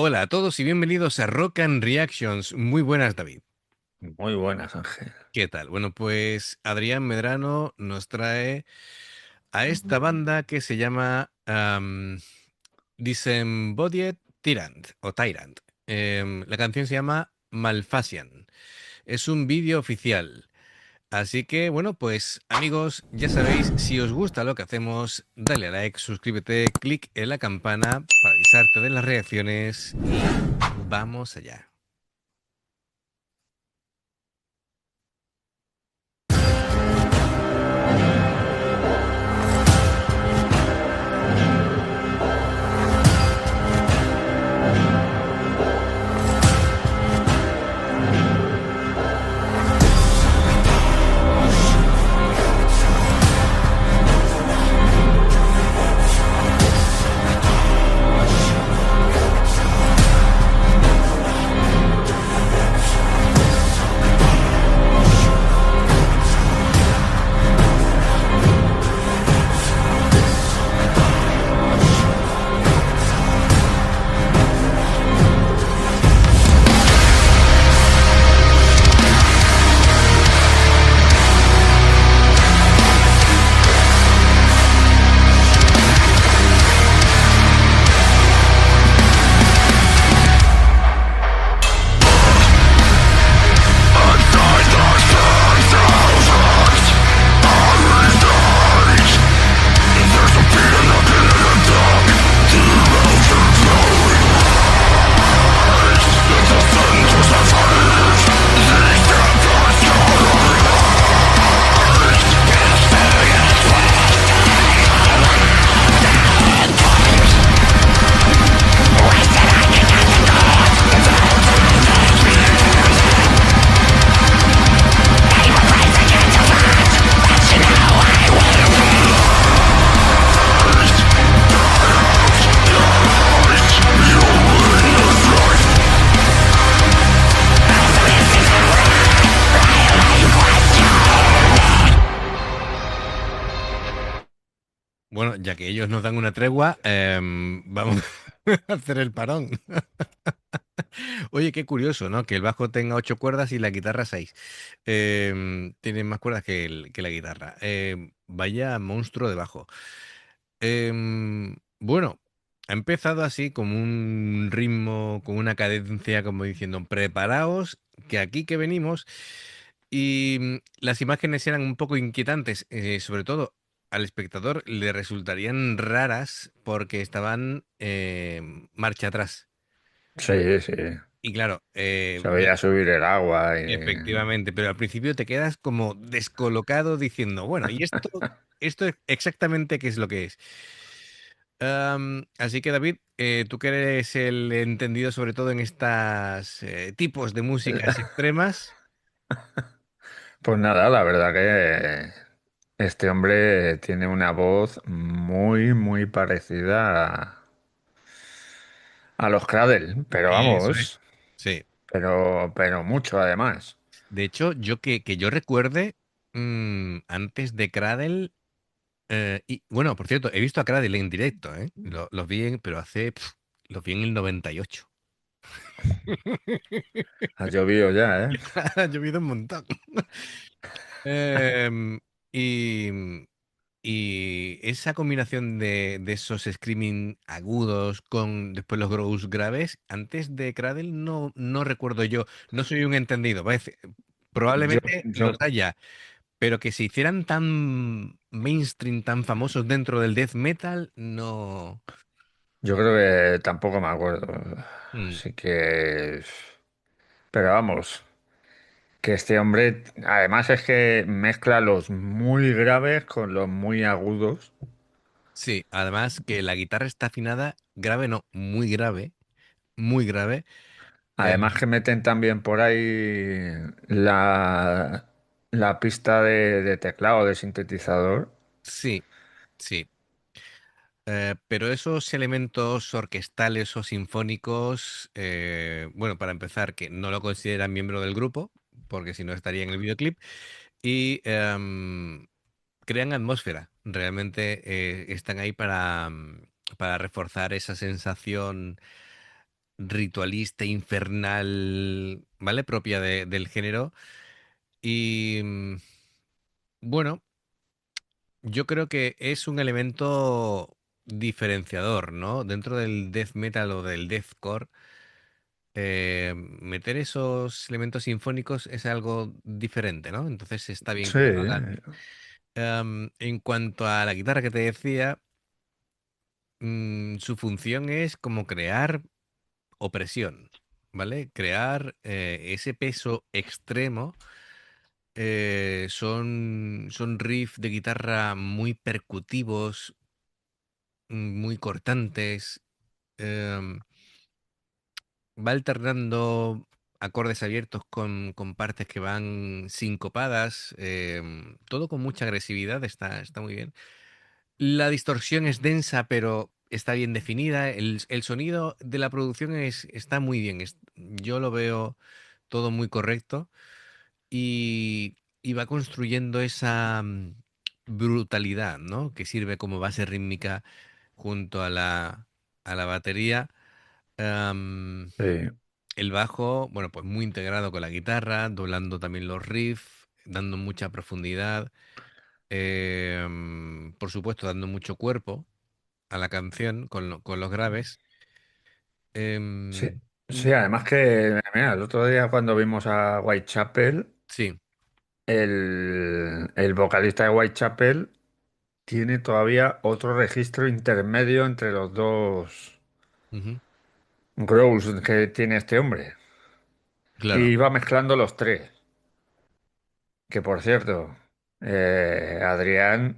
Hola a todos y bienvenidos a Rock and Reactions. Muy buenas, David. Muy buenas, Ángel. ¿Qué tal? Bueno, pues Adrián Medrano nos trae a esta banda que se llama Disembodied Tyrant o Tyrant. La canción se llama Malfasian. Es un vídeo oficial. Así que, bueno, pues amigos, ya sabéis, si os gusta lo que hacemos, dale a like, suscríbete, clic en la campana para avisarte de las reacciones y vamos allá. Bueno, ya que ellos nos dan una tregua, vamos a hacer el parón. Oye, qué curioso, ¿no? Que el bajo tenga 8 cuerdas y la guitarra 6. Tiene más cuerdas que la guitarra. Vaya monstruo de bajo. Bueno, ha empezado así como un ritmo, con una cadencia, como diciendo, preparaos, que aquí que venimos. Y las imágenes eran un poco inquietantes, sobre todo al espectador le resultarían raras porque estaban marcha atrás. Sí, sí. Y claro, Se veía subir el agua y... efectivamente, pero al principio te quedas como descolocado diciendo, bueno, ¿y esto exactamente qué es lo que es? Así que David, tú que eres el entendido sobre todo en estos tipos de músicas extremas, Pues nada, la verdad que este hombre tiene una voz muy, muy parecida a los Cradle, pero eso es. vamos, Sí. pero mucho además. De hecho, yo que yo recuerde, antes de Cradle, y bueno, por cierto, he visto a Cradle en directo, ¿eh? Los vi pero los vi en el 98. Ha llovido ya, ¿eh? Ha llovido un montón. Em, y, y esa combinación de esos screaming agudos con después los growls graves, antes de Cradle no recuerdo yo, no soy un entendido, Yo, probablemente los yo, haya, pero que se hicieran tan mainstream, tan famosos dentro del death metal, no. yo creo que tampoco me acuerdo. Mm, Así que... Pero vamos. Que este hombre, además es que mezcla los muy graves con los muy agudos. sí, además que la guitarra está afinada grave, no, muy grave, muy grave. Eh, Además que meten también por ahí la pista de teclado de sintetizador. sí, sí. Pero esos elementos orquestales o sinfónicos, bueno, para empezar, que no lo consideran miembro del grupo, porque si no estaría en el videoclip, y crean atmósfera. Realmente están ahí para reforzar esa sensación ritualista, infernal, ¿vale? Propia del género. Y bueno, yo creo que es un elemento diferenciador, ¿no? Dentro del death metal o del deathcore, meter esos elementos sinfónicos es algo diferente, ¿no? Entonces está bien Sí, que lo hagan. En cuanto a la guitarra que te decía, su función es como crear opresión, ¿vale? Crear ese peso extremo. Son riffs de guitarra muy percutivos, muy cortantes. em, Va alternando acordes abiertos con partes que van sincopadas. Todo con mucha agresividad, está muy bien. La distorsión es densa, pero está bien definida. El sonido de la producción está muy bien. Yo lo veo todo muy correcto y va construyendo esa brutalidad, ¿no? Que sirve como base rítmica junto a la batería. Am, sí, el bajo, bueno, pues muy integrado con la guitarra, doblando también los riffs, dando mucha profundidad. Por supuesto, dando mucho cuerpo a la canción con los graves. sí. Em, Sí, y además que, mira, el otro día cuando vimos a Whitechapel, sí, el vocalista de Whitechapel tiene todavía otro registro intermedio entre los dos ujú, growls que tiene este hombre. claro. Y va mezclando los tres. Que por cierto, Adrián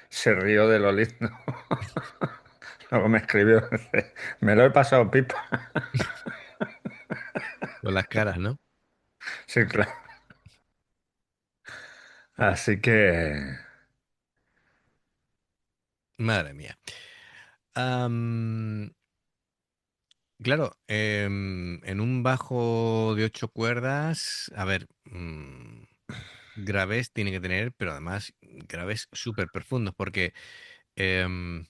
se rió de lo lindo. Luego me escribió, me lo he pasado pipa. Con las caras, ¿no? Sí, claro. Así que, Madre mía. Am, claro, en un bajo de 8 cuerdas, a ver, graves tiene que tener, pero además graves súper profundos, porque em,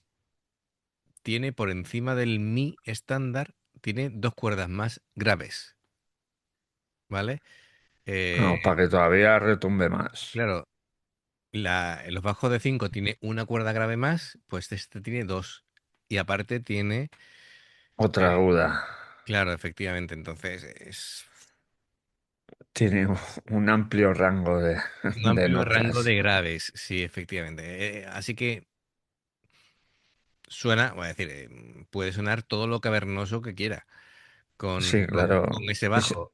tiene por encima del mi estándar, tiene 2 cuerdas más graves, ¿vale? Eh, no, para que todavía retumbe más. claro, en los bajos de 5 tiene una cuerda grave más, pues este tiene dos. Y aparte tiene, Otra eh, aguda. claro, efectivamente, entonces es Tiene un amplio rango un de amplio rango notas. de graves, sí, efectivamente. Así que suena, voy a decir, puede sonar todo lo cavernoso que quiera Sí, con claro. ese Y si, bajo.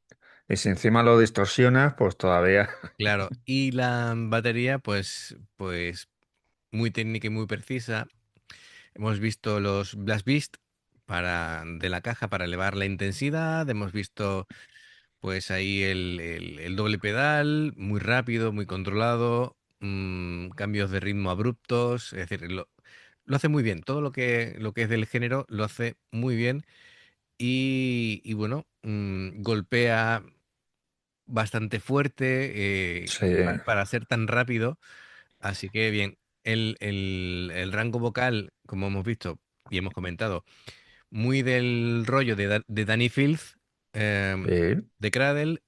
y si encima lo distorsionas, pues todavía. Claro, y la batería, pues muy técnica y muy precisa. Hemos visto los Blast Beast de la caja para elevar la intensidad. Hemos visto pues ahí el doble pedal, muy rápido, muy controlado, cambios de ritmo abruptos. Es decir, lo hace muy bien. Todo lo que es del género lo hace muy bien. Y bueno, golpea bastante fuerte Sí, para ser tan rápido. Así que bien, el rango vocal, como hemos visto y hemos comentado, muy del rollo de Danny Filth, sí. de Cradle,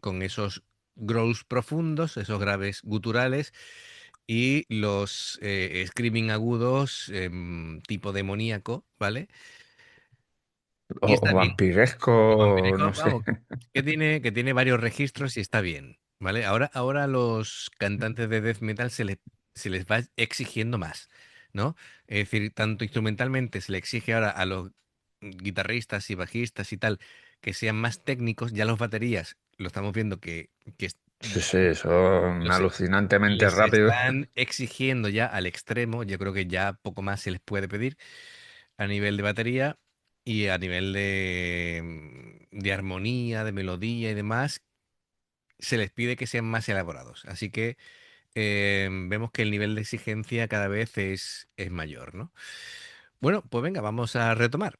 con esos growls profundos, esos graves guturales y los screaming agudos, tipo demoníaco, ¿vale? Y O está bien. O vampiresco, vampírico, no sé. vamos, que tiene varios registros y está bien, ¿vale? Ahora a los cantantes de death metal se les va exigiendo más, ¿no? Es decir, tanto instrumentalmente se le exige ahora a los guitarristas y bajistas y tal que sean más técnicos, ya los baterías lo estamos viendo que Sí, sí, son los, alucinantemente les rápidos. están exigiendo ya al extremo, yo creo que ya poco más se les puede pedir a nivel de batería y a nivel de armonía, de melodía y demás, se les pide que sean más elaborados. Así que vemos que el nivel de exigencia cada vez es mayor, ¿no? Bueno, pues venga, vamos a retomar.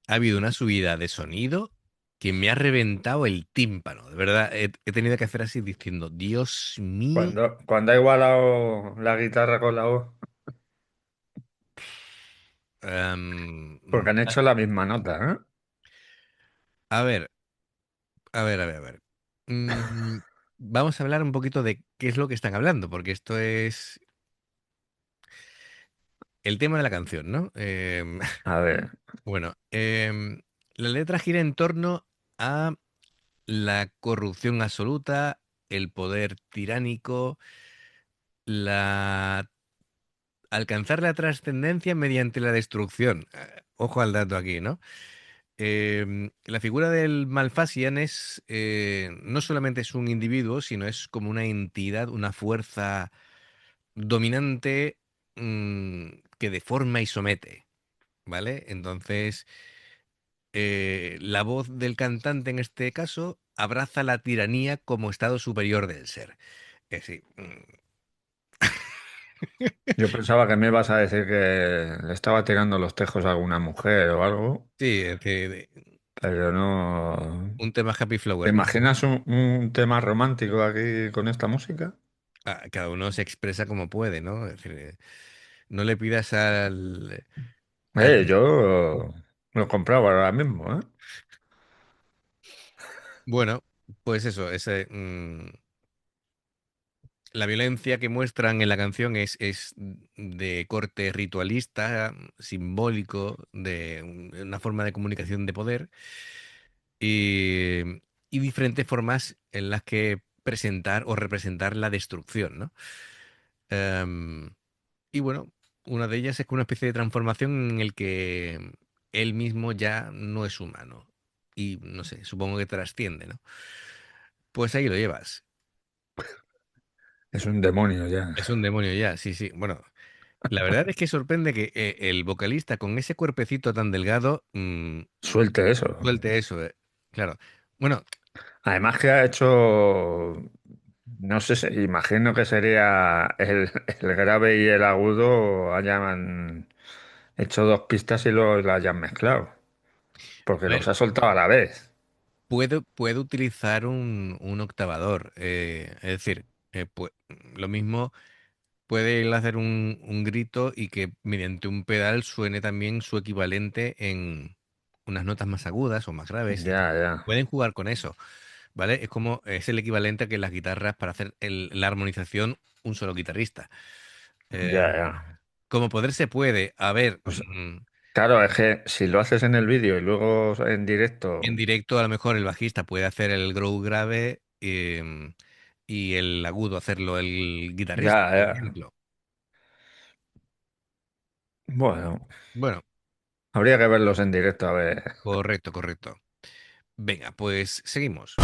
ha habido una subida de sonido que me ha reventado el tímpano. De verdad, he tenido que hacer así diciendo, Dios mío. Cuando ha igualado la guitarra con la voz, em, porque han hecho la misma nota, ¿eh? a ver, a ver. Mm, vamos a hablar un poquito de qué es lo que están hablando, porque esto es el tema de la canción, ¿no? A ver, Bueno, la letra gira en torno a la corrupción absoluta, el poder tiránico, la alcanzar la trascendencia mediante la destrucción. Ojo al dato aquí, ¿no? La figura del Malfasian es no solamente es un individuo, sino es como una entidad, una fuerza dominante que deforma y somete, ¿vale? Entonces, la voz del cantante en este caso abraza la tiranía como estado superior del ser. Es decir, yo pensaba que me ibas a decir que le estaba tirando los tejos a alguna mujer o algo, sí, es decir, pero no. un tema happy ¿Te flower. imaginas un tema romántico aquí con esta música? Cada uno se expresa como puede, ¿no? Es decir, no le pidas al Yo lo compraba ahora mismo, ¿eh? bueno, pues eso, la violencia que muestran en la canción es de corte ritualista, simbólico, de una forma de comunicación de poder y, y diferentes formas en las que presentar o representar la destrucción, ¿no? Em, y bueno, una de ellas es que una especie de transformación en el que él mismo ya no es humano y no sé, supongo que trasciende, ¿no? Pues ahí lo llevas. Es un demonio ya. Es un demonio ya, sí, sí. Bueno, la verdad es que sorprende que el vocalista con ese cuerpecito tan delgado Suelte eso. suelte eso. Claro. Bueno, Además que ha hecho, no sé, imagino que sería el grave y el agudo hayan hecho dos pistas y luego las hayan mezclado, a porque los ver, ha soltado a la vez. puedo utilizar un octavador. Es decir, lo mismo puede él hacer un grito y que mediante un pedal suene también su equivalente en unas notas más agudas o más graves. Es decir, Ya, ya, pueden jugar con eso. ¿Vale? Es el equivalente a que las guitarras para hacer la armonización un solo guitarrista. Eh, ya, ya. como poder se puede, a ver, Pues claro, es que si lo haces en el vídeo y luego en en directo, directo a lo mejor el bajista puede hacer el growl grave y el agudo hacerlo el guitarrista, ya, por ya. ejemplo. Bueno, Bueno, habría que verlos en directo a ver. correcto, correcto. Venga, pues seguimos.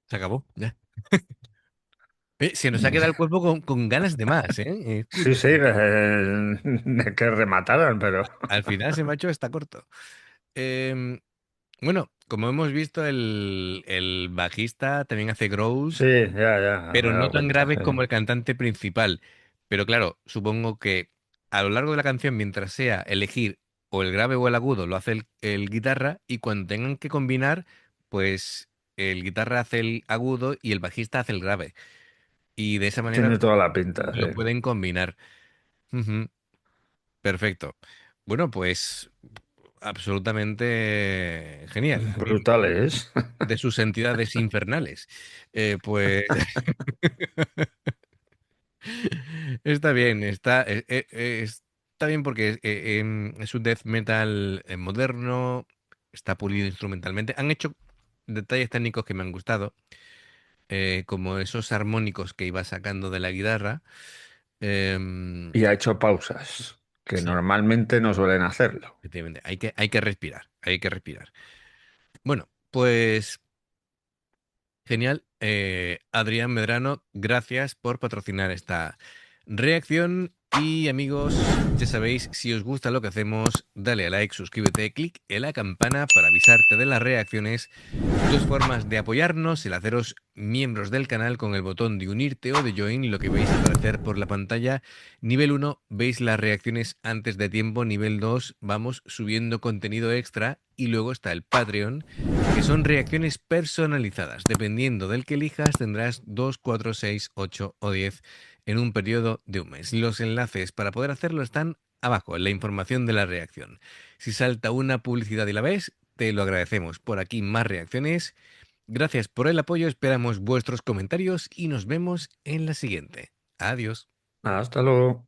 Se acabó, ya. Se nos ha quedado el cuerpo con ganas de más, ¿eh? Es Sí, sí, curioso. que remataran, pero Al final se me ha hecho está corto. Em, bueno, como hemos visto, el bajista también hace sí, growls, ya, me pero he no dado tan cuenta, graves sí. como el cantante principal. Pero claro, supongo que a lo largo de la canción, mientras sea elegir o el grave o el agudo, lo hace el guitarra, y cuando tengan que combinar, pues el guitarra hace el agudo y el bajista hace el grave. Y de esa manera Tiene toda la pinta, lo sí. pueden combinar. Ujú, perfecto. Bueno, pues absolutamente genial. A mí, Brutales. de sus entidades infernales. Pues está bien, está bien porque es un death metal moderno, está pulido instrumentalmente. Han hecho detalles técnicos que me han gustado, como esos armónicos que iba sacando de la guitarra. Em, Y ha hecho pausas, que sí, normalmente no suelen hacerlo. efectivamente, hay que respirar, hay que respirar. Bueno, pues genial. Adrián Medrano, gracias por patrocinar esta reacción. Y amigos, ya sabéis, si os gusta lo que hacemos, dale a like, suscríbete, clic en la campana para avisarte de las reacciones. Dos formas de apoyarnos: el haceros miembros del canal con el botón de unirte o de join, lo que veis aparecer por la pantalla. Nivel uno, veis las reacciones antes de tiempo. Nivel 2, vamos subiendo contenido extra. Y luego está el Patreon, que son reacciones personalizadas. Dependiendo del que elijas, tendrás 2, 4, 6, 8 o 10 en un periodo de un mes. Los enlaces para poder hacerlo están abajo, en la información de la reacción. Si salta una publicidad y la ves, te lo agradecemos. Por aquí más reacciones. Gracias por el apoyo, esperamos vuestros comentarios y nos vemos en la siguiente. Adiós. Hasta luego.